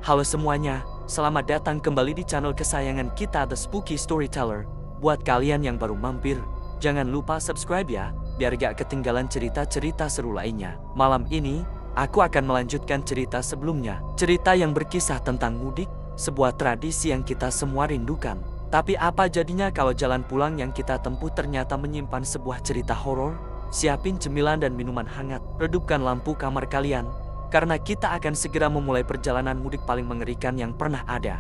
Halo semuanya, selamat datang kembali di channel kesayangan kita The Spooky Storyteller. Buat kalian yang baru mampir, jangan lupa subscribe ya, biar gak ketinggalan cerita-cerita seru lainnya. Malam ini, aku akan melanjutkan cerita sebelumnya. Cerita yang berkisah tentang mudik, sebuah tradisi yang kita semua rindukan. Tapi apa jadinya kalau jalan pulang yang kita tempuh ternyata menyimpan sebuah cerita horor? Siapin cemilan dan minuman hangat, redupkan lampu kamar kalian, karena kita akan segera memulai perjalanan mudik paling mengerikan yang pernah ada.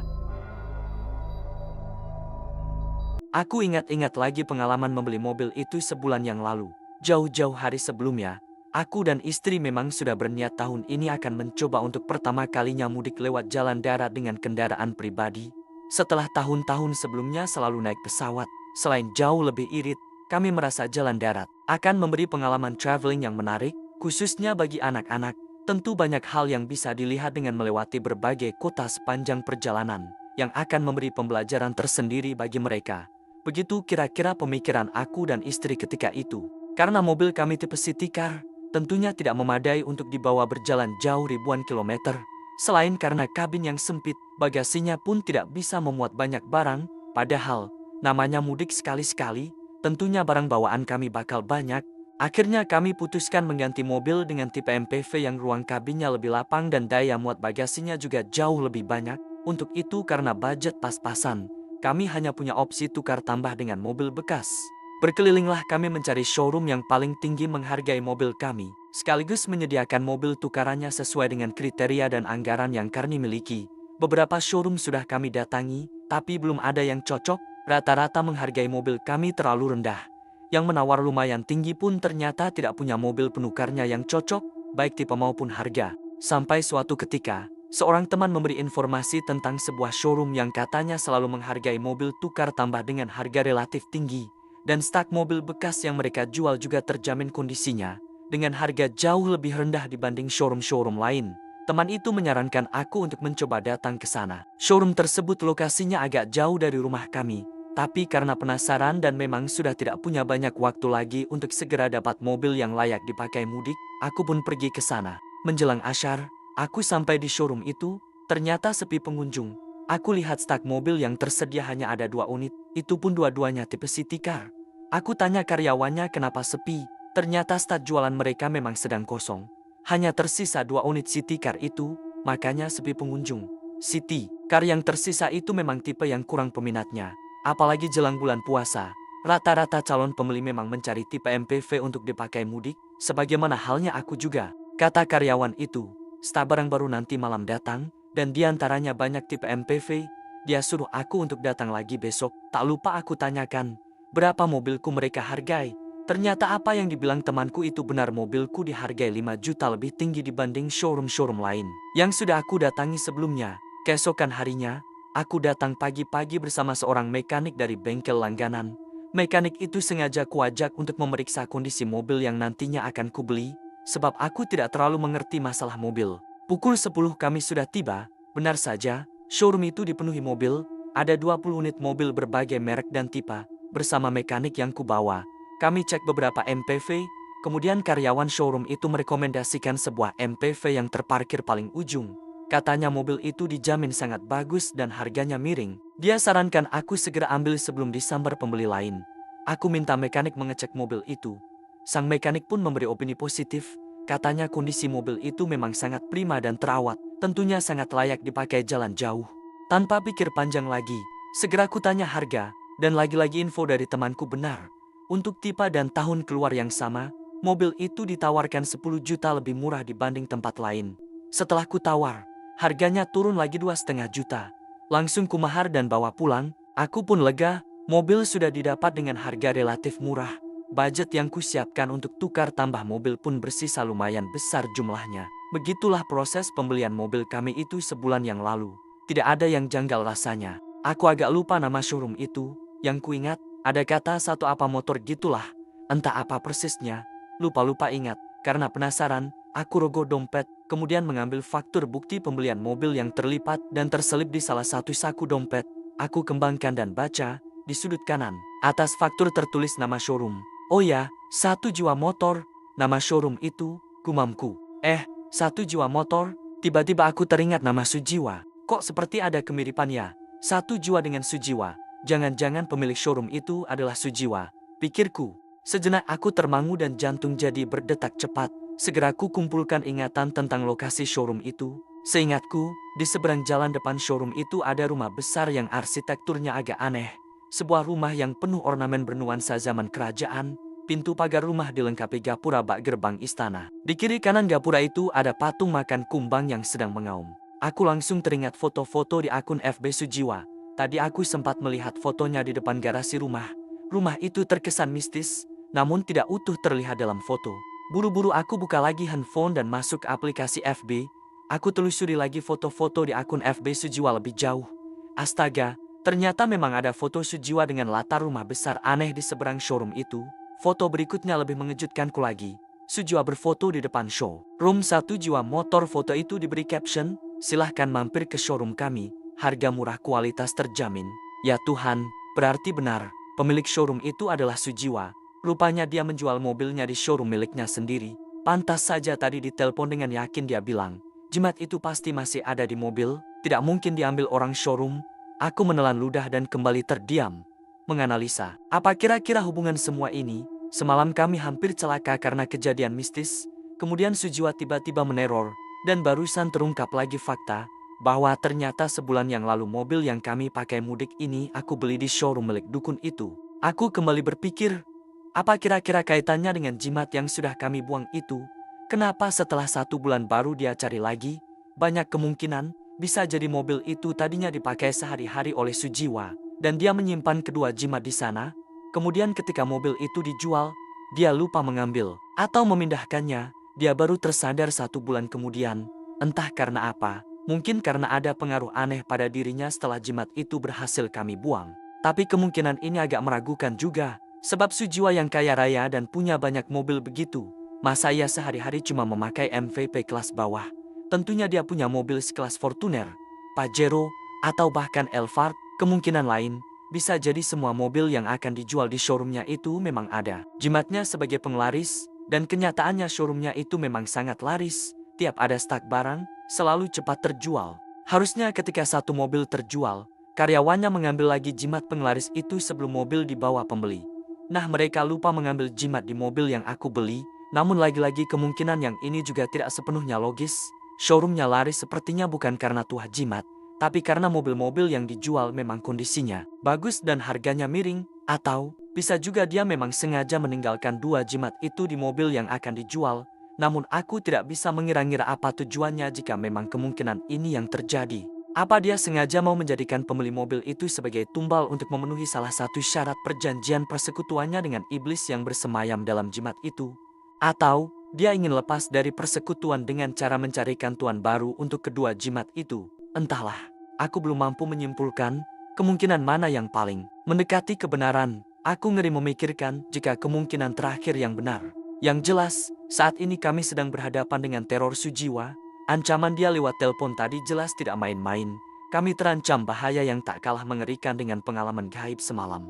Aku ingat-ingat lagi pengalaman membeli mobil itu sebulan yang lalu. Jauh-jauh hari sebelumnya, aku dan istri memang sudah berniat tahun ini akan mencoba untuk pertama kalinya mudik lewat jalan darat dengan kendaraan pribadi. Setelah tahun-tahun sebelumnya selalu naik pesawat, selain jauh lebih irit, kami merasa jalan darat akan memberi pengalaman traveling yang menarik, khususnya bagi anak-anak. Tentu banyak hal yang bisa dilihat dengan melewati berbagai kota sepanjang perjalanan, yang akan memberi pembelajaran tersendiri bagi mereka. Begitu kira-kira pemikiran aku dan istri ketika itu. Karena mobil kami tipe city car, tentunya tidak memadai untuk dibawa berjalan jauh ribuan kilometer. Selain karena kabin yang sempit, bagasinya pun tidak bisa memuat banyak barang, padahal namanya mudik sekali-sekali, tentunya barang bawaan kami bakal banyak. Akhirnya kami putuskan mengganti mobil dengan tipe MPV yang ruang kabinnya lebih lapang dan daya muat bagasinya juga jauh lebih banyak. Untuk itu karena budget pas-pasan, kami hanya punya opsi tukar tambah dengan mobil bekas. Berkelilinglah kami mencari showroom yang paling tinggi menghargai mobil kami, sekaligus menyediakan mobil tukarannya sesuai dengan kriteria dan anggaran yang kami miliki. Beberapa showroom sudah kami datangi, tapi belum ada yang cocok. Rata-rata menghargai mobil kami terlalu rendah. Yang menawar lumayan tinggi pun ternyata tidak punya mobil penukarnya yang cocok, baik tipe maupun harga. Sampai suatu ketika, seorang teman memberi informasi tentang sebuah showroom yang katanya selalu menghargai mobil tukar tambah dengan harga relatif tinggi, dan stak mobil bekas yang mereka jual juga terjamin kondisinya, dengan harga jauh lebih rendah dibanding showroom-showroom lain. Teman itu menyarankan aku untuk mencoba datang ke sana. Showroom tersebut lokasinya agak jauh dari rumah kami. Tapi karena penasaran dan memang sudah tidak punya banyak waktu lagi untuk segera dapat mobil yang layak dipakai mudik, aku pun pergi ke sana. Menjelang asyar, aku sampai di showroom itu, ternyata sepi pengunjung. Aku lihat stak mobil yang tersedia hanya ada 2 unit, itu pun dua-duanya tipe city car. Aku tanya karyawannya kenapa sepi, ternyata stak jualan mereka memang sedang kosong. Hanya tersisa 2 unit city car itu, makanya sepi pengunjung. City car yang tersisa itu memang tipe yang kurang peminatnya. Apalagi jelang bulan puasa, rata-rata calon pembeli memang mencari tipe MPV untuk dipakai mudik, sebagaimana halnya aku juga. Kata karyawan itu, stok barang baru nanti malam datang, dan diantaranya banyak tipe MPV. Dia suruh aku untuk datang lagi besok. Tak lupa aku tanyakan, berapa mobilku mereka hargai. Ternyata apa yang dibilang temanku itu benar, mobilku dihargai 5 juta lebih tinggi dibanding showroom-showroom lain yang sudah aku datangi sebelumnya. Keesokan harinya, aku datang pagi-pagi bersama seorang mekanik dari bengkel langganan. Mekanik itu sengaja kuajak untuk memeriksa kondisi mobil yang nantinya akan kubeli, sebab aku tidak terlalu mengerti masalah mobil. Pukul 10 kami sudah tiba, benar saja, showroom itu dipenuhi mobil, ada 20 unit mobil berbagai merek dan tipe, bersama mekanik yang kubawa. Kami cek beberapa MPV, kemudian karyawan showroom itu merekomendasikan sebuah MPV yang terparkir paling ujung. Katanya mobil itu dijamin sangat bagus dan harganya miring. Dia sarankan aku segera ambil sebelum disambar pembeli lain. Aku minta mekanik mengecek mobil itu. Sang mekanik pun memberi opini positif. Katanya kondisi mobil itu memang sangat prima dan terawat. Tentunya sangat layak dipakai jalan jauh. Tanpa pikir panjang lagi, segera ku tanya harga, dan lagi-lagi info dari temanku benar. Untuk tipe dan tahun keluar yang sama, mobil itu ditawarkan 10 juta lebih murah dibanding tempat lain. Setelah ku tawar, harganya turun lagi 2,5 juta. Langsung kumahar dan bawa pulang. Aku pun lega, mobil sudah didapat dengan harga relatif murah. Budget yang kusiapkan untuk tukar tambah mobil pun bersisa lumayan besar jumlahnya. Begitulah proses pembelian mobil kami itu sebulan yang lalu. Tidak ada yang janggal rasanya. Aku agak lupa nama showroom itu. Yang kuingat, ada kata satu apa motor gitulah. Entah apa persisnya, lupa-lupa ingat. Karena penasaran, aku rogoh dompet, kemudian mengambil faktur bukti pembelian mobil yang terlipat dan terselip di salah satu saku dompet. Aku kembangkan dan baca, di sudut kanan, atas faktur tertulis nama showroom. Oh ya, 1 Jiwa Motor, nama showroom itu, gumamku. 1 Jiwa Motor, tiba-tiba aku teringat nama Sujiwa. Kok seperti ada kemiripannya? Satu jiwa dengan Sujiwa. Jangan-jangan pemilik showroom itu adalah Sujiwa, pikirku. Sejenak aku termangu dan jantung jadi berdetak cepat. Segera ku kumpulkan ingatan tentang lokasi showroom itu. Seingatku, di seberang jalan depan showroom itu ada rumah besar yang arsitekturnya agak aneh. Sebuah rumah yang penuh ornamen bernuansa zaman kerajaan. Pintu pagar rumah dilengkapi gapura bak gerbang istana. Di kiri kanan gapura itu ada patung makan kumbang yang sedang mengaum. Aku langsung teringat foto-foto di akun FB Sujiwa. Tadi aku sempat melihat fotonya di depan garasi rumah. Rumah itu terkesan mistis, namun tidak utuh terlihat dalam foto. Buru-buru aku buka lagi handphone dan masuk ke aplikasi FB. Aku telusuri lagi foto-foto di akun FB Sujiwa lebih jauh. Astaga, ternyata memang ada foto Sujiwa dengan latar rumah besar aneh di seberang showroom itu. Foto berikutnya lebih mengejutkanku lagi. Sujiwa berfoto di depan showroom Satu Jiwa Motor. Foto itu diberi caption, "Silahkan mampir ke showroom kami, harga murah kualitas terjamin." Ya Tuhan, berarti benar, pemilik showroom itu adalah Sujiwa. Rupanya dia menjual mobilnya di showroom miliknya sendiri. Pantas saja tadi ditelepon dengan yakin dia bilang, jimat itu pasti masih ada di mobil, tidak mungkin diambil orang showroom. Aku menelan ludah dan kembali terdiam. Menganalisa, apa kira-kira hubungan semua ini? Semalam kami hampir celaka karena kejadian mistis, kemudian Sujiwa tiba-tiba meneror, dan barusan terungkap lagi fakta, bahwa ternyata sebulan yang lalu mobil yang kami pakai mudik ini aku beli di showroom milik dukun itu. Aku kembali berpikir, apa kira-kira kaitannya dengan jimat yang sudah kami buang itu? Kenapa setelah 1 bulan baru dia cari lagi? Banyak kemungkinan, bisa jadi mobil itu tadinya dipakai sehari-hari oleh Sujiwa. Dan dia menyimpan kedua jimat di sana. Kemudian ketika mobil itu dijual, dia lupa mengambil atau memindahkannya. Dia baru tersadar 1 bulan kemudian. Entah karena apa, mungkin karena ada pengaruh aneh pada dirinya setelah jimat itu berhasil kami buang. Tapi kemungkinan ini agak meragukan juga. Sebab Sujiwa yang kaya raya dan punya banyak mobil begitu, masa ia sehari-hari cuma memakai MVP kelas bawah? Tentunya dia punya mobil sekelas Fortuner, Pajero, atau bahkan Elfard. Kemungkinan lain, bisa jadi semua mobil yang akan dijual di showroomnya itu memang ada jimatnya sebagai penglaris, dan kenyataannya showroomnya itu memang sangat laris. Tiap ada stok barang, selalu cepat terjual. Harusnya ketika satu mobil terjual, karyawannya mengambil lagi jimat penglaris itu sebelum mobil dibawa pembeli. Nah, mereka lupa mengambil jimat di mobil yang aku beli. Namun lagi-lagi kemungkinan yang ini juga tidak sepenuhnya logis. Showroomnya laris sepertinya bukan karena tuah jimat, tapi karena mobil-mobil yang dijual memang kondisinya bagus dan harganya miring. Atau bisa juga dia memang sengaja meninggalkan 2 jimat itu di mobil yang akan dijual. Namun aku tidak bisa mengira-ngira apa tujuannya jika memang kemungkinan ini yang terjadi. Apa dia sengaja mau menjadikan pembeli mobil itu sebagai tumbal untuk memenuhi salah satu syarat perjanjian persekutuannya dengan iblis yang bersemayam dalam jimat itu? Atau dia ingin lepas dari persekutuan dengan cara mencarikan tuan baru untuk kedua jimat itu? Entahlah, aku belum mampu menyimpulkan kemungkinan mana yang paling mendekati kebenaran. Aku ngeri memikirkan jika kemungkinan terakhir yang benar. Yang jelas, saat ini kami sedang berhadapan dengan teror Sujiwa. Ancaman dia lewat telepon tadi jelas tidak main-main. Kami terancam bahaya yang tak kalah mengerikan dengan pengalaman gaib semalam.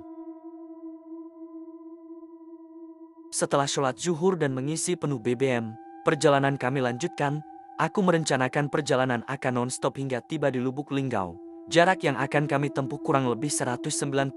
Setelah sholat zuhur dan mengisi penuh BBM, perjalanan kami lanjutkan. Aku merencanakan perjalanan akan non-stop hingga tiba di Lubuk Linggau. Jarak yang akan kami tempuh kurang lebih 195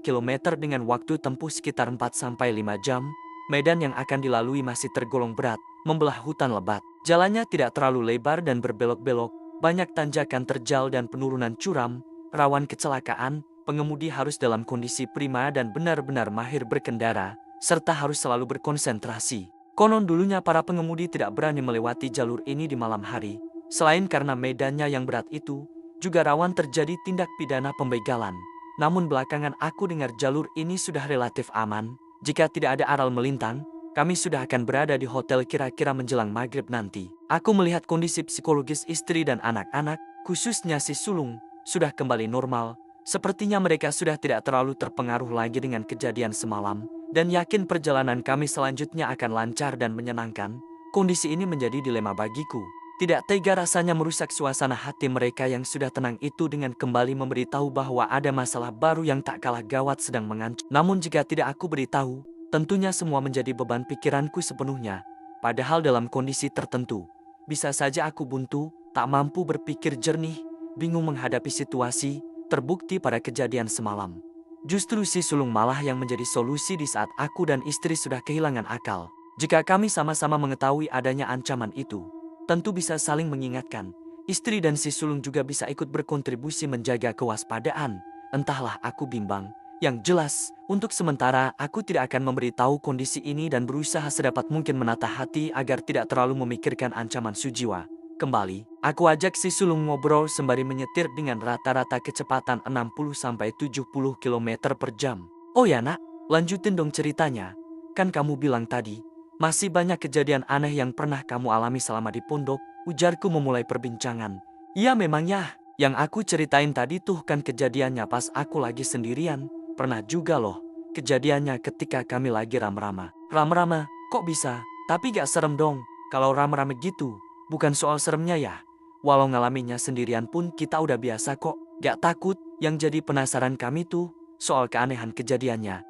km dengan waktu tempuh sekitar 4-5 jam. Medan yang akan dilalui masih tergolong berat, membelah hutan lebat. Jalannya tidak terlalu lebar dan berbelok-belok, banyak tanjakan terjal dan penurunan curam, rawan kecelakaan. Pengemudi harus dalam kondisi prima dan benar-benar mahir berkendara, serta harus selalu berkonsentrasi. Konon dulunya para pengemudi tidak berani melewati jalur ini di malam hari. Selain karena medannya yang berat itu, juga rawan terjadi tindak pidana pembegalan. Namun belakangan aku dengar jalur ini sudah relatif aman. Jika tidak ada aral melintang, kami sudah akan berada di hotel kira-kira menjelang maghrib nanti. Aku melihat kondisi psikologis istri dan anak-anak, khususnya si sulung, sudah kembali normal. Sepertinya mereka sudah tidak terlalu terpengaruh lagi dengan kejadian semalam. Dan yakin perjalanan kami selanjutnya akan lancar dan menyenangkan. Kondisi ini menjadi dilema bagiku. Tidak tega rasanya merusak suasana hati mereka yang sudah tenang itu dengan kembali memberitahu bahwa ada masalah baru yang tak kalah gawat sedang mengancam. Namun jika tidak aku beritahu, tentunya semua menjadi beban pikiranku sepenuhnya. Padahal dalam kondisi tertentu, bisa saja aku buntu, tak mampu berpikir jernih, bingung menghadapi situasi, terbukti pada kejadian semalam. Justru si sulung malah yang menjadi solusi di saat aku dan istri sudah kehilangan akal. Jika kami sama-sama mengetahui adanya ancaman itu, tentu bisa saling mengingatkan. Istri dan si sulung juga bisa ikut berkontribusi menjaga kewaspadaan. Entahlah, aku bimbang. Yang jelas, untuk sementara aku tidak akan memberitahu kondisi ini dan berusaha sedapat mungkin menata hati agar tidak terlalu memikirkan ancaman Sujiwa. Kembali, aku ajak si sulung ngobrol sembari menyetir dengan rata-rata kecepatan 60-70 km per jam. Oh ya nak, lanjutin dong ceritanya. Kan kamu bilang tadi, masih banyak kejadian aneh yang pernah kamu alami selama di pondok, ujarku memulai perbincangan. Iya memang ya, yang aku ceritain tadi tuh kan kejadiannya pas aku lagi sendirian. Pernah juga loh, kejadiannya ketika kami lagi rame-rame. Rame-rame, kok bisa? Tapi gak serem dong, kalau rame-rame gitu. Bukan soal seremnya ya. Walau ngalaminnya sendirian pun kita udah biasa kok. Gak takut, yang jadi penasaran kami tuh soal keanehan kejadiannya.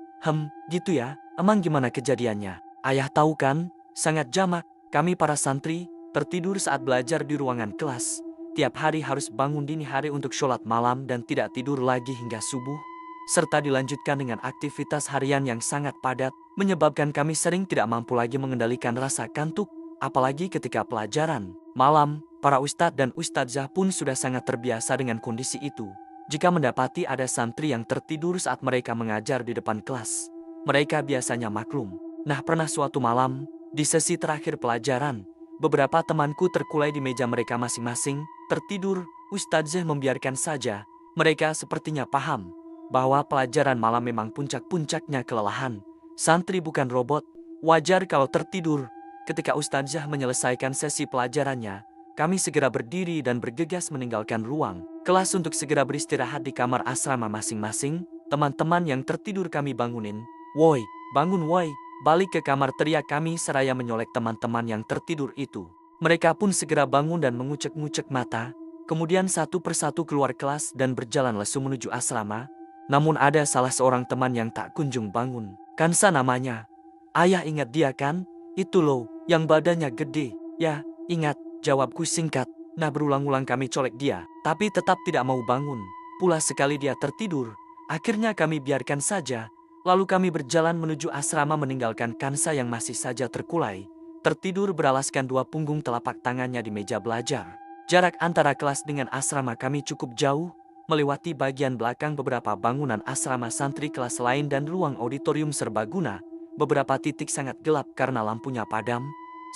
Gitu ya, emang gimana kejadiannya? Ayah tahu kan, sangat jamak, kami para santri tertidur saat belajar di ruangan kelas. Tiap hari harus bangun dini hari untuk sholat malam dan tidak tidur lagi hingga subuh. Serta dilanjutkan dengan aktivitas harian yang sangat padat, menyebabkan kami sering tidak mampu lagi mengendalikan rasa kantuk, apalagi ketika pelajaran malam. Para ustadz dan ustadzah pun sudah sangat terbiasa dengan kondisi itu. Jika mendapati ada santri yang tertidur saat mereka mengajar di depan kelas, mereka biasanya maklum. Nah, pernah suatu malam, di sesi terakhir pelajaran, beberapa temanku terkulai di meja mereka masing-masing, tertidur. Ustadzah membiarkan saja. Mereka sepertinya paham bahwa pelajaran malam memang puncak-puncaknya kelelahan. Santri bukan robot, wajar kalau tertidur. Ketika ustadzah menyelesaikan sesi pelajarannya, kami segera berdiri dan bergegas meninggalkan ruang kelas untuk segera beristirahat di kamar asrama masing-masing. Teman-teman yang tertidur kami bangunin. Woi, bangun woi, balik ke kamar, teriak kami seraya menyolek teman-teman yang tertidur itu. Mereka pun segera bangun dan mengucek-ngucek mata, kemudian satu persatu keluar kelas dan berjalan lesu menuju asrama. Namun ada salah seorang teman yang tak kunjung bangun. Kansa namanya. Ayah ingat dia kan? Itu loh, yang badannya gede. Ya, ingat, jawabku singkat. Nah, berulang-ulang kami colek dia, tapi tetap tidak mau bangun. Pula sekali dia tertidur. Akhirnya kami biarkan saja. Lalu kami berjalan menuju asrama meninggalkan Kansa yang masih saja terkulai, tertidur beralaskan dua punggung telapak tangannya di meja belajar. Jarak antara kelas dengan asrama kami cukup jauh, melewati bagian belakang beberapa bangunan asrama santri kelas lain dan ruang auditorium serbaguna. Beberapa titik sangat gelap karena lampunya padam.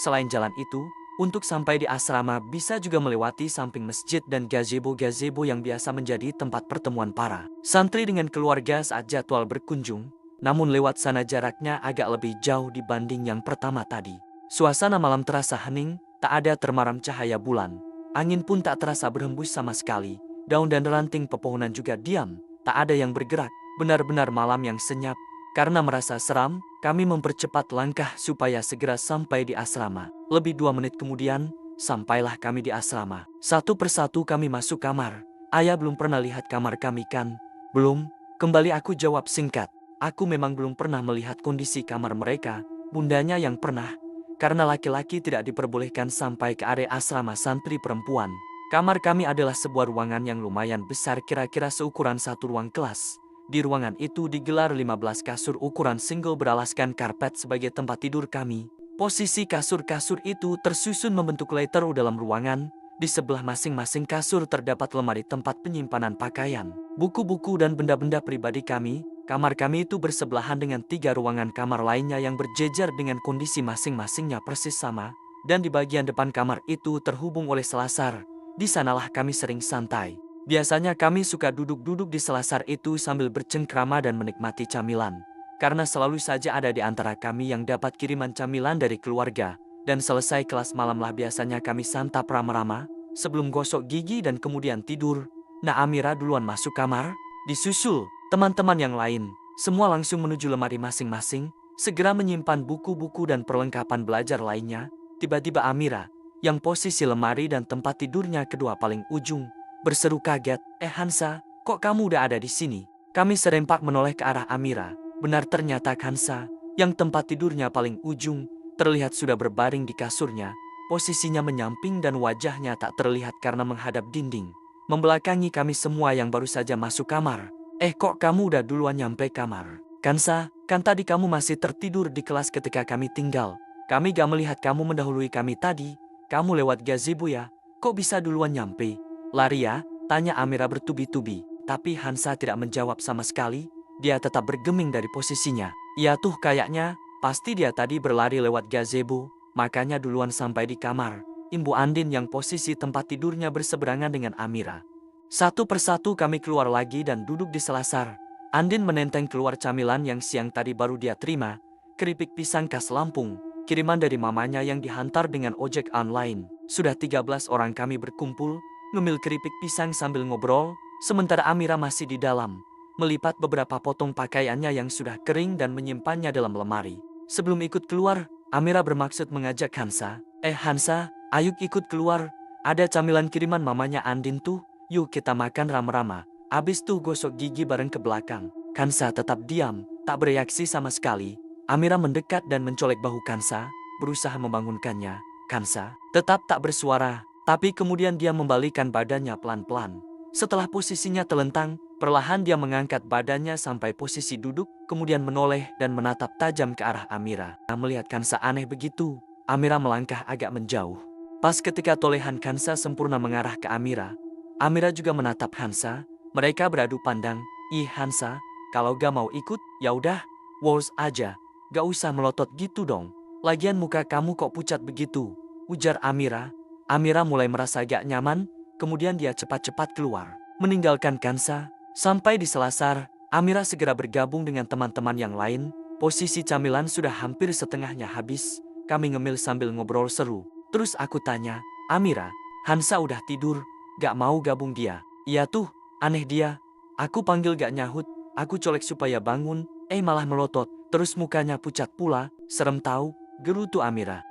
Selain jalan itu, untuk sampai di asrama bisa juga melewati samping masjid dan gazebo-gazebo yang biasa menjadi tempat pertemuan para santri dengan keluarga saat jadwal berkunjung. Namun lewat sana jaraknya agak lebih jauh dibanding yang pertama tadi. Suasana malam terasa hening, tak ada termaram cahaya bulan. Angin pun tak terasa berhembus sama sekali. Daun dan ranting pepohonan juga diam, tak ada yang bergerak, benar-benar malam yang senyap. Karena merasa seram, kami mempercepat langkah supaya segera sampai di asrama. Lebih 2 menit kemudian, sampailah kami di asrama. Satu persatu kami masuk kamar. Ayah belum pernah lihat kamar kami kan? Belum, kembali aku jawab singkat. Aku memang belum pernah melihat kondisi kamar mereka, bundanya yang pernah. Karena laki-laki tidak diperbolehkan sampai ke area asrama santri perempuan. Kamar kami adalah sebuah ruangan yang lumayan besar, kira-kira seukuran satu ruang kelas. Di ruangan itu digelar 15 kasur ukuran single beralaskan karpet sebagai tempat tidur kami. Posisi kasur-kasur itu tersusun membentuk letter U dalam ruangan. Di sebelah masing-masing kasur terdapat lemari tempat penyimpanan pakaian, buku-buku dan benda-benda pribadi kami. Kamar kami itu bersebelahan dengan 3 ruangan kamar lainnya yang berjejer dengan kondisi masing-masingnya persis sama. Dan di bagian depan kamar itu terhubung oleh selasar. Di sanalah kami sering santai. Biasanya kami suka duduk-duduk di selasar itu sambil bercengkrama dan menikmati camilan. Karena selalu saja ada di antara kami yang dapat kiriman camilan dari keluarga. Dan selesai kelas malamlah biasanya kami santap rama-rama, sebelum gosok gigi dan kemudian tidur. Nah, Amira duluan masuk kamar, disusul teman-teman yang lain. Semua langsung menuju lemari masing-masing, segera menyimpan buku-buku dan perlengkapan belajar lainnya. Tiba-tiba Amira, yang posisi lemari dan tempat tidurnya kedua paling ujung, berseru kaget, Hansa, kok kamu udah ada di sini? Kami serempak menoleh ke arah Amira. Benar, ternyata Hansa, yang tempat tidurnya paling ujung, terlihat sudah berbaring di kasurnya. Posisinya menyamping dan wajahnya tak terlihat karena menghadap dinding. membelakangi kami semua yang baru saja masuk kamar. Kok kamu udah duluan nyampe kamar? Kansa, kan tadi kamu masih tertidur di kelas ketika kami tinggal. Kami gak melihat kamu mendahului kami tadi. Kamu lewat gazebo ya? Kok bisa duluan nyampe? Lari ya? Tanya Amira bertubi-tubi. Tapi Hansa tidak menjawab sama sekali. Dia tetap bergeming dari posisinya. Ya tuh kayaknya, pasti dia tadi berlari lewat gazebo, makanya duluan sampai di kamar. Ibu Andin yang posisi tempat tidurnya berseberangan dengan Amira. Satu persatu kami keluar lagi dan duduk di selasar. Andin menenteng keluar camilan yang siang tadi baru dia terima. Keripik pisang khas Lampung, kiriman dari mamanya yang dihantar dengan ojek online. Sudah 13 orang kami berkumpul, ngemil keripik pisang sambil ngobrol, sementara Amira masih di dalam, melipat beberapa potong pakaiannya yang sudah kering dan menyimpannya dalam lemari. Sebelum ikut keluar, Amira bermaksud mengajak Hansa. Hansa, ayo ikut keluar. Ada camilan kiriman mamanya Andin tuh. Yuk kita makan rama-rama. Abis tuh gosok gigi bareng ke belakang. Hansa tetap diam, tak bereaksi sama sekali. Amira mendekat dan mencolek bahu Hansa, berusaha membangunkannya. Hansa tetap tak bersuara, tapi kemudian dia membalikkan badannya pelan-pelan. Setelah posisinya telentang, perlahan dia mengangkat badannya sampai posisi duduk, kemudian menoleh dan menatap tajam ke arah Amira. Melihat Hansa aneh begitu, Amira melangkah agak menjauh. Pas ketika tolehan Hansa sempurna mengarah ke Amira, Amira juga menatap Hansa. Mereka beradu pandang. Ih Hansa, kalau gak mau ikut, ya udah, wos aja. Gak usah melotot gitu dong. Lagian muka kamu kok pucat begitu, ujar Amira. Amira mulai merasa gak nyaman, kemudian dia cepat-cepat keluar, meninggalkan Hansa. Sampai di selasar, Amira segera bergabung dengan teman-teman yang lain. Posisi camilan sudah hampir setengahnya habis. Kami ngemil sambil ngobrol seru. Terus aku tanya, Amira, Hansa udah tidur, gak mau gabung dia? Iya tuh, aneh dia. Aku panggil gak nyahut, aku colek supaya bangun, malah melotot. Terus mukanya pucat pula, serem tahu, gerutu Amira.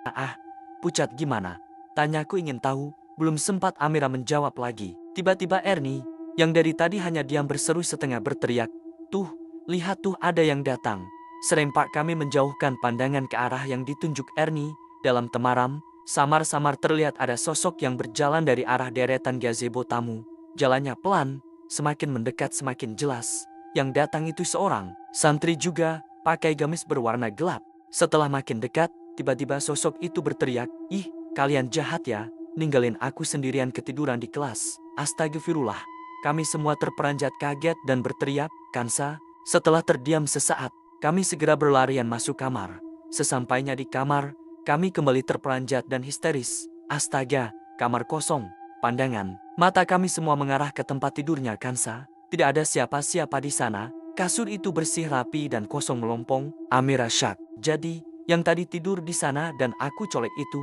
Pucat gimana? Tanyaku ingin tahu. Belum sempat Amira menjawab lagi. Tiba-tiba Ernie, yang dari tadi hanya diam berseru setengah berteriak. Tuh, lihat tuh ada yang datang. Serempak kami menjauhkan pandangan ke arah yang ditunjuk Ernie. Dalam temaram, samar-samar terlihat ada sosok yang berjalan dari arah deretan gazebo tamu. Jalannya pelan, semakin mendekat semakin jelas. Yang datang itu seorang santri juga, pakai gamis berwarna gelap. Setelah makin dekat, tiba-tiba sosok itu berteriak, ih, kalian jahat ya, ninggalin aku sendirian ketiduran di kelas. Astagfirullah. Kami semua terperanjat kaget dan berteriak, Kansa. Setelah terdiam sesaat, kami segera berlarian masuk kamar. Sesampainya di kamar, kami kembali terperanjat dan histeris. Astaga, kamar kosong. Pandangan mata kami semua mengarah ke tempat tidurnya Kansa. Tidak ada siapa-siapa di sana. Kasur itu bersih rapi dan kosong melompong. Amira syak. Jadi, yang tadi tidur di sana dan aku colek itu,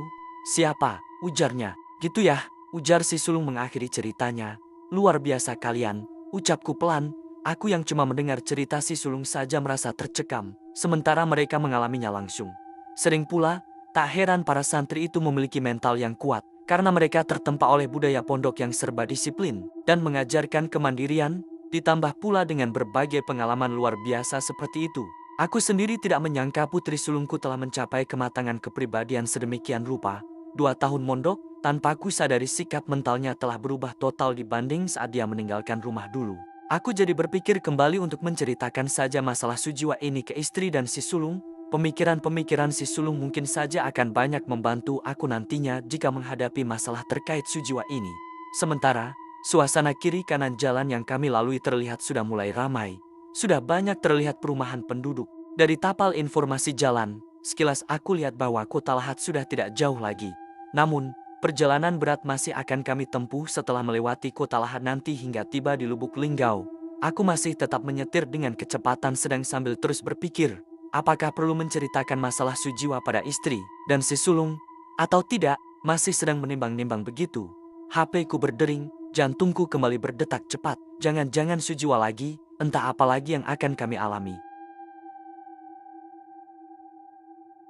siapa? Ujarnya. Gitu ya, ujar si sulung mengakhiri ceritanya. Luar biasa kalian, ucapku pelan. Aku yang cuma mendengar cerita si sulung saja merasa tercekam, sementara mereka mengalaminya langsung. Sering pula, tak heran para santri itu memiliki mental yang kuat, karena mereka tertempa oleh budaya pondok yang serba disiplin dan mengajarkan kemandirian, ditambah pula dengan berbagai pengalaman luar biasa seperti itu. Aku sendiri tidak menyangka putri sulungku telah mencapai kematangan kepribadian sedemikian rupa. 2 tahun mondok, tanpa aku sadari sikap mentalnya telah berubah total dibanding saat dia meninggalkan rumah dulu. Aku jadi berpikir kembali untuk menceritakan saja masalah Sujiwa ini ke istri dan si sulung. Pemikiran-pemikiran si sulung mungkin saja akan banyak membantu aku nantinya jika menghadapi masalah terkait Sujiwa ini. Sementara, suasana kiri kanan jalan yang kami lalui terlihat sudah mulai ramai. Sudah banyak terlihat perumahan penduduk. Dari tapal informasi jalan, sekilas aku lihat bahwa Kota Lahat sudah tidak jauh lagi. Namun, perjalanan berat masih akan kami tempuh setelah melewati Kota Lahat nanti hingga tiba di Lubuk Linggau. Aku masih tetap menyetir dengan kecepatan sedang sambil terus berpikir, apakah perlu menceritakan masalah Sujiwa pada istri dan si sulung, atau tidak, masih sedang menimbang-nimbang begitu. HP-ku berdering, jantungku kembali berdetak cepat. Jangan-jangan Sujiwa lagi, entah apa lagi yang akan kami alami.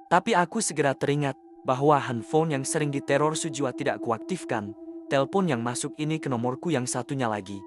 Tapi aku segera teringat bahwa handphone yang sering diteror Sujiwa tidak kuaktifkan. Telepon yang masuk ini ke nomorku yang satunya lagi.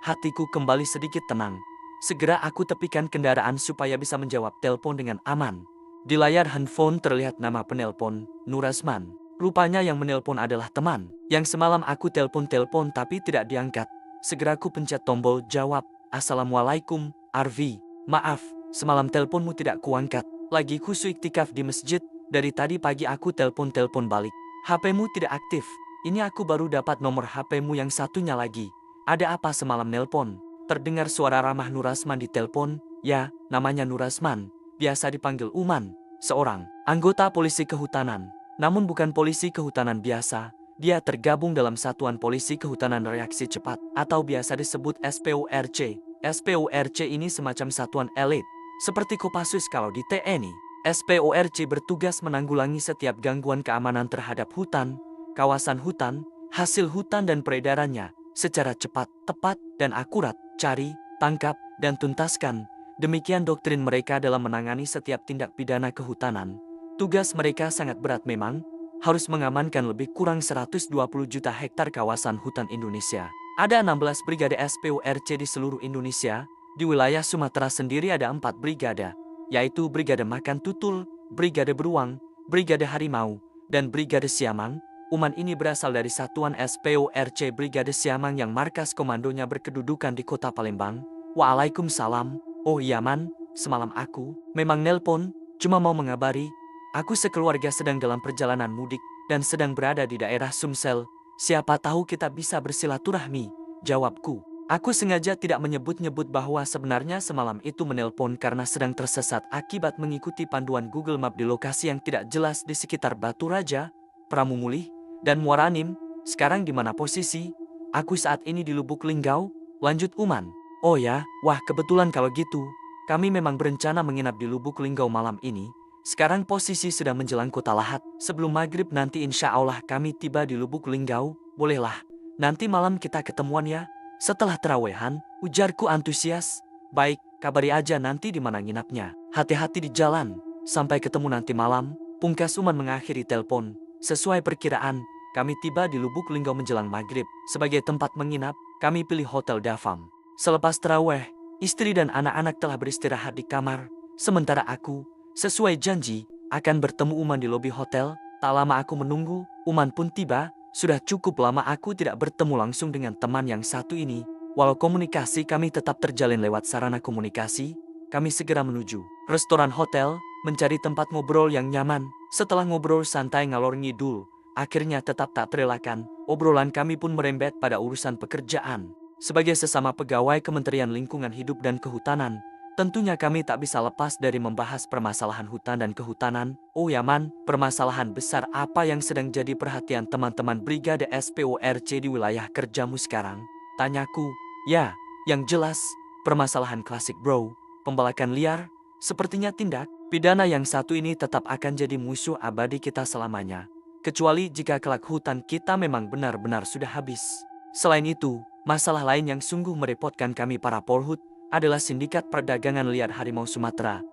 Hatiku kembali sedikit tenang. Segera aku tepikan kendaraan supaya bisa menjawab telepon dengan aman. Di layar handphone terlihat nama penelpon, Nurasman. Rupanya yang menelpon adalah teman yang semalam aku telepon tapi tidak diangkat. Segera ku pencet tombol jawab. Assalamualaikum, Arvi. Maaf, semalam teleponmu tidak kuangkat. Lagi khusyuk iktikaf di masjid. Dari tadi pagi aku telepon balik. HP-mu tidak aktif. Ini aku baru dapat nomor HP-mu yang satunya lagi. Ada apa semalam nelpon? Terdengar suara ramah Nurasman di telepon. Ya, namanya Nurasman. Biasa dipanggil Uman. Seorang anggota polisi kehutanan. Namun bukan polisi kehutanan biasa. Dia tergabung dalam Satuan Polisi Kehutanan Reaksi Cepat atau biasa disebut SPORC. SPORC ini semacam satuan elit, seperti Kopassus kalau di TNI. SPORC bertugas menanggulangi setiap gangguan keamanan terhadap hutan, kawasan hutan, hasil hutan dan peredarannya secara cepat, tepat, dan akurat. Cari, tangkap, dan tuntaskan. Demikian doktrin mereka dalam menangani setiap tindak pidana kehutanan. Tugas mereka sangat berat memang, harus mengamankan lebih kurang 120 juta hektar kawasan hutan Indonesia. Ada 16 brigade SPORC di seluruh Indonesia. Di wilayah Sumatera sendiri ada 4 brigade, yaitu Brigade Makan Tutul, Brigade Beruang, Brigade Harimau, dan Brigade Siamang. Uman ini berasal dari Satuan SPORC Brigade Siamang yang markas komandonya berkedudukan di Kota Palembang. Waalaikumsalam. Oh iya Man, semalam aku memang nelpon, cuma mau mengabari. Aku sekeluarga sedang dalam perjalanan mudik dan sedang berada di daerah Sumsel. Siapa tahu kita bisa bersilaturahmi, jawabku. Aku sengaja tidak menyebut-nyebut bahwa sebenarnya semalam itu menelpon karena sedang tersesat akibat mengikuti panduan Google Map di lokasi yang tidak jelas di sekitar Batu Raja, Pramumulih, dan Muara Anim. Sekarang di mana posisi? Aku saat ini di Lubuk Linggau, lanjut Uman. Oh ya, wah kebetulan kalau gitu. Kami memang berencana menginap di Lubuk Linggau malam ini. Sekarang posisi sudah menjelang Kota Lahat. Sebelum maghrib nanti insya Allah kami tiba di Lubuk Linggau. Bolehlah, nanti malam kita ketemuan ya. Setelah terawehan, ujarku antusias. Baik, kabari aja nanti di mana nginapnya. Hati-hati di jalan. Sampai ketemu nanti malam. Pungkas Uman mengakhiri telepon. Sesuai perkiraan, kami tiba di Lubuk Linggau menjelang maghrib. Sebagai tempat menginap, kami pilih Hotel Davam. Selepas terawih, istri dan anak-anak telah beristirahat di kamar. Sementara aku, sesuai janji, akan bertemu Uman di lobi hotel. Tak lama aku menunggu, Uman pun tiba. Sudah cukup lama aku tidak bertemu langsung dengan teman yang satu ini. Walau komunikasi kami tetap terjalin lewat sarana komunikasi, kami segera menuju restoran hotel, mencari tempat ngobrol yang nyaman. Setelah ngobrol santai ngalor ngidul, akhirnya tetap tak terelakkan, obrolan kami pun merembet pada urusan pekerjaan. Sebagai sesama pegawai Kementerian Lingkungan Hidup dan Kehutanan, tentunya kami tak bisa lepas dari membahas permasalahan hutan dan kehutanan. Oh Yaman, permasalahan besar apa yang sedang jadi perhatian teman-teman Brigade SPORC di wilayah kerjamu sekarang? Tanyaku. Ya, yang jelas, permasalahan klasik bro, pembalakan liar. Sepertinya tindak pidana yang satu ini tetap akan jadi musuh abadi kita selamanya. Kecuali jika kelak hutan kita memang benar-benar sudah habis. Selain itu, masalah lain yang sungguh merepotkan kami para Polhut adalah sindikat perdagangan liar harimau Sumatera.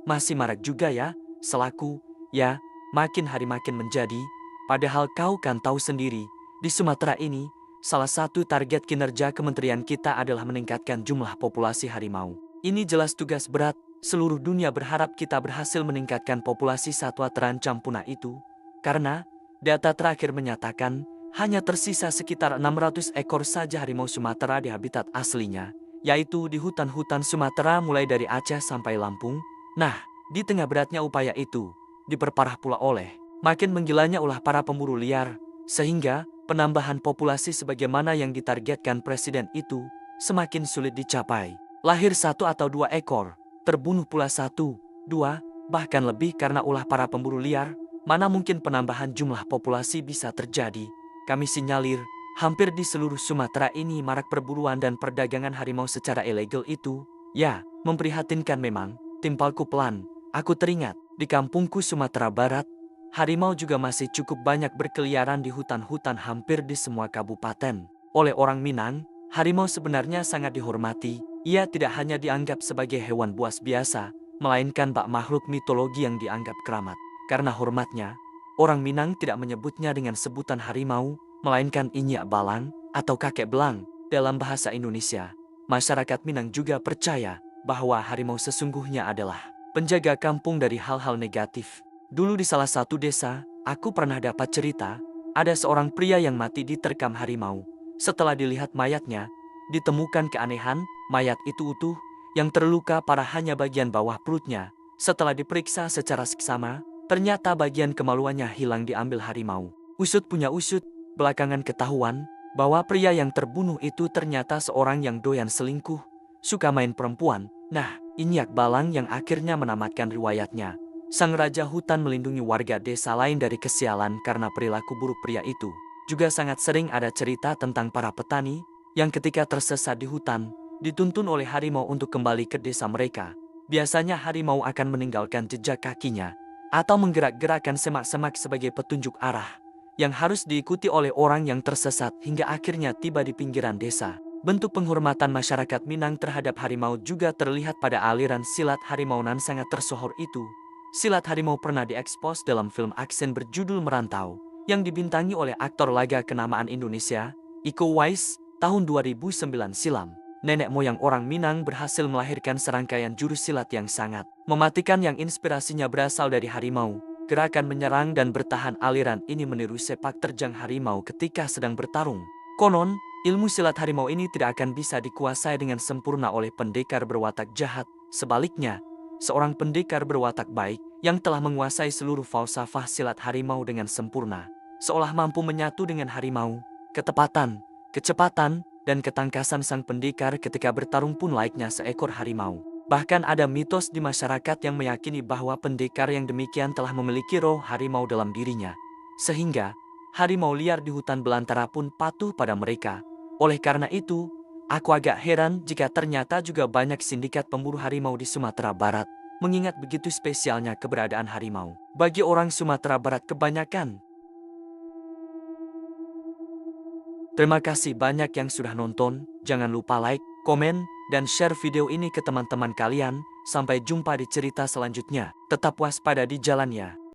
Masih marak juga ya, selaku, ya, makin hari makin menjadi. Padahal kau kan tahu sendiri, di Sumatera ini, salah satu target kinerja kementerian kita adalah meningkatkan jumlah populasi harimau. Ini jelas tugas berat, seluruh dunia berharap kita berhasil meningkatkan populasi satwa terancam punah itu. Karena, data terakhir menyatakan, hanya tersisa sekitar 600 ekor saja harimau Sumatera di habitat aslinya, yaitu di hutan-hutan Sumatera mulai dari Aceh sampai Lampung. Nah, di tengah beratnya upaya itu, diperparah pula oleh makin menggilanya ulah para pemburu liar, sehingga penambahan populasi sebagaimana yang ditargetkan Presiden itu semakin sulit dicapai. Lahir 1 atau 2 ekor, terbunuh pula 1, 2, bahkan lebih karena ulah para pemburu liar. Mana mungkin penambahan jumlah populasi bisa terjadi? Kami sinyalir, hampir di seluruh Sumatera ini marak perburuan dan perdagangan harimau secara ilegal itu. Ya, memprihatinkan memang, timpalku pelan. Aku teringat, di kampungku Sumatera Barat, harimau juga masih cukup banyak berkeliaran di hutan-hutan hampir di semua kabupaten. Oleh orang Minang, harimau sebenarnya sangat dihormati. Ia tidak hanya dianggap sebagai hewan buas biasa, melainkan bak makhluk mitologi yang dianggap keramat. Karena hormatnya, orang Minang tidak menyebutnya dengan sebutan harimau, melainkan inyak balang atau kakek belang dalam bahasa Indonesia. Masyarakat Minang juga percaya bahwa harimau sesungguhnya adalah penjaga kampung dari hal-hal negatif. Dulu di salah satu desa, aku pernah dapat cerita, ada seorang pria yang mati diterkam harimau. Setelah dilihat mayatnya, ditemukan keanehan, mayat itu utuh, yang terluka parah hanya bagian bawah perutnya. Setelah diperiksa secara seksama, ternyata bagian kemaluannya hilang diambil harimau. Usut punya usut, belakangan ketahuan bahwa pria yang terbunuh itu ternyata seorang yang doyan selingkuh, suka main perempuan. Nah, ini Balang yang akhirnya menamatkan riwayatnya. Sang raja hutan melindungi warga desa lain dari kesialan karena perilaku buruk pria itu. Juga sangat sering ada cerita tentang para petani yang ketika tersesat di hutan, dituntun oleh harimau untuk kembali ke desa mereka. Biasanya harimau akan meninggalkan jejak kakinya atau menggerak-gerakkan semak-semak sebagai petunjuk arah yang harus diikuti oleh orang yang tersesat hingga akhirnya tiba di pinggiran desa. Bentuk penghormatan masyarakat Minang terhadap harimau juga terlihat pada aliran silat harimau nan sangat tersohor itu. Silat harimau pernah diekspos dalam film aksen berjudul Merantau, yang dibintangi oleh aktor laga kenamaan Indonesia, Iko Uwais, tahun 2009 silam. Nenek moyang orang Minang berhasil melahirkan serangkaian jurus silat yang sangat mematikan yang inspirasinya berasal dari harimau. Gerakan menyerang dan bertahan aliran ini meniru sepak terjang harimau ketika sedang bertarung. Konon, ilmu silat harimau ini tidak akan bisa dikuasai dengan sempurna oleh pendekar berwatak jahat. Sebaliknya, seorang pendekar berwatak baik yang telah menguasai seluruh falsafah silat harimau dengan sempurna, seolah mampu menyatu dengan harimau. Ketepatan, kecepatan, dan ketangkasan sang pendekar ketika bertarung pun layaknya seekor harimau. Bahkan ada mitos di masyarakat yang meyakini bahwa pendekar yang demikian telah memiliki roh harimau dalam dirinya. Sehingga, harimau liar di hutan belantara pun patuh pada mereka. Oleh karena itu, aku agak heran jika ternyata juga banyak sindikat pemburu harimau di Sumatera Barat, mengingat begitu spesialnya keberadaan harimau bagi orang Sumatera Barat kebanyakan. Terima kasih banyak yang sudah nonton, jangan lupa like, komen, dan share video ini ke teman-teman kalian. Sampai jumpa di cerita selanjutnya. Tetap waspada di jalan ya.